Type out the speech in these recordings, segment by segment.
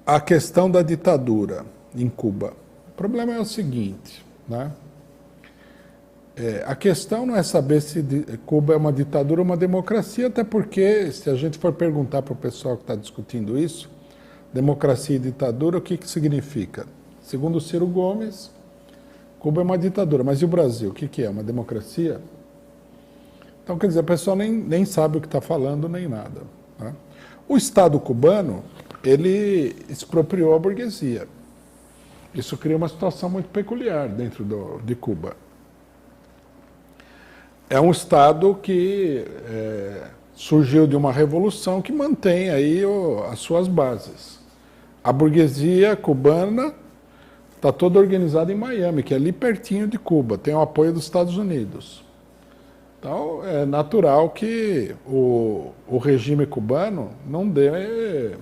a questão da ditadura em Cuba. O problema é o seguinte, né? A questão não é saber se Cuba é uma ditadura ou uma democracia, até porque, se a gente for perguntar para o pessoal que está discutindo isso, democracia e ditadura, o que significa? Segundo Ciro Gomes, Cuba é uma ditadura, mas e o Brasil? O que é? Uma democracia? Então, quer dizer, a pessoa nem sabe o que está falando, nem nada, né? O Estado cubano, ele expropriou a burguesia. Isso cria uma situação muito peculiar dentro de Cuba. É um Estado que surgiu de uma revolução que mantém aí as suas bases. A burguesia cubana está toda organizada em Miami, que é ali pertinho de Cuba, tem o apoio dos Estados Unidos. Então, é natural que o regime cubano não dê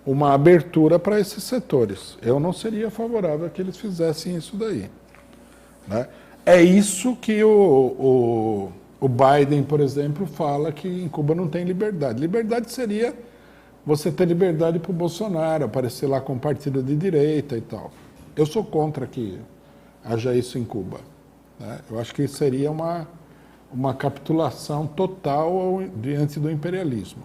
uma abertura para esses setores. Eu não seria favorável a que eles fizessem isso daí, né? É isso que o Biden, por exemplo, fala que em Cuba não tem liberdade. Liberdade seria você ter liberdade para o Bolsonaro, aparecer lá com partido de direita e tal. Eu sou contra que haja isso em Cuba, né? Eu acho que seria uma capitulação total diante do imperialismo.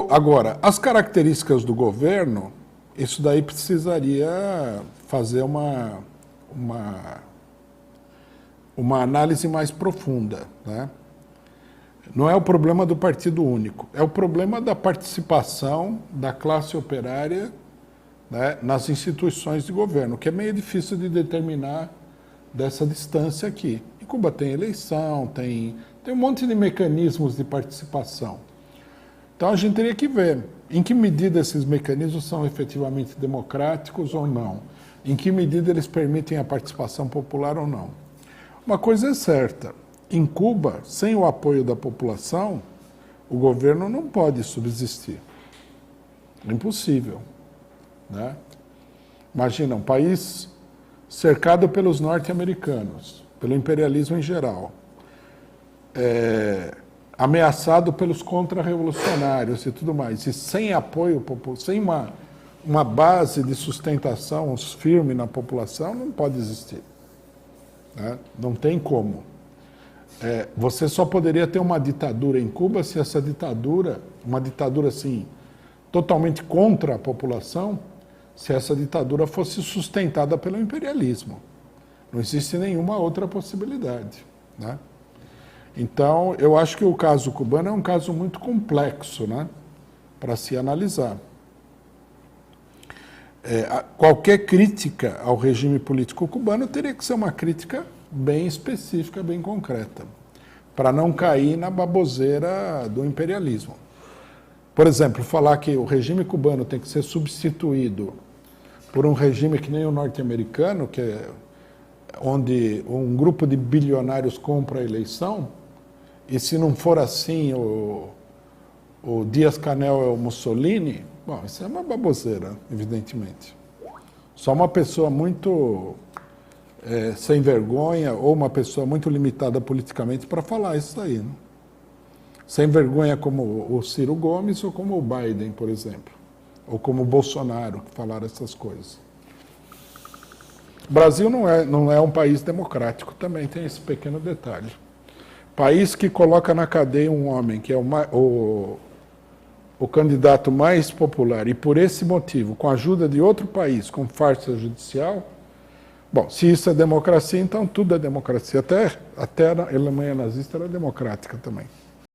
Agora, as características do governo, isso daí precisaria fazer uma análise mais profunda, né? Não é o problema do partido único, é o problema da participação da classe operária, né, nas instituições de governo, que é meio difícil de determinar dessa distância aqui. Em Cuba tem eleição, tem um monte de mecanismos de participação. Então a gente teria que ver em que medida esses mecanismos são efetivamente democráticos ou não, em que medida eles permitem a participação popular ou não. Uma coisa é certa, em Cuba, sem o apoio da população, o governo não pode subsistir. É impossível, né? Imagina, um país cercado pelos norte-americanos, pelo imperialismo em geral, ameaçado pelos contra-revolucionários e tudo mais, e sem apoio, sem uma base de sustentação firme na população, não pode existir, né? Não tem como. Você só poderia ter uma ditadura em Cuba se essa ditadura, uma ditadura assim, totalmente contra a população, se essa ditadura fosse sustentada pelo imperialismo. Não existe nenhuma outra possibilidade, né? Então, eu acho que o caso cubano é um caso muito complexo, né, para se analisar. Qualquer crítica ao regime político cubano teria que ser uma crítica bem específica, bem concreta, para não cair na baboseira do imperialismo. Por exemplo, falar que o regime cubano tem que ser substituído por um regime que nem o norte-americano, que é onde um grupo de bilionários compra a eleição, e se não for assim, o Dias-Canel é o Mussolini, bom, isso é uma baboseira, evidentemente. Só uma pessoa muito sem vergonha ou uma pessoa muito limitada politicamente para falar isso aí, né? Sem vergonha como o Ciro Gomes ou como o Biden, por exemplo, ou como o Bolsonaro, que falaram essas coisas. O Brasil não é um país democrático, também tem esse pequeno detalhe. País que coloca na cadeia um homem que é o candidato mais popular e por esse motivo, com a ajuda de outro país, com farsa judicial, bom, se isso é democracia, então tudo é democracia. Até a Alemanha nazista era democrática também.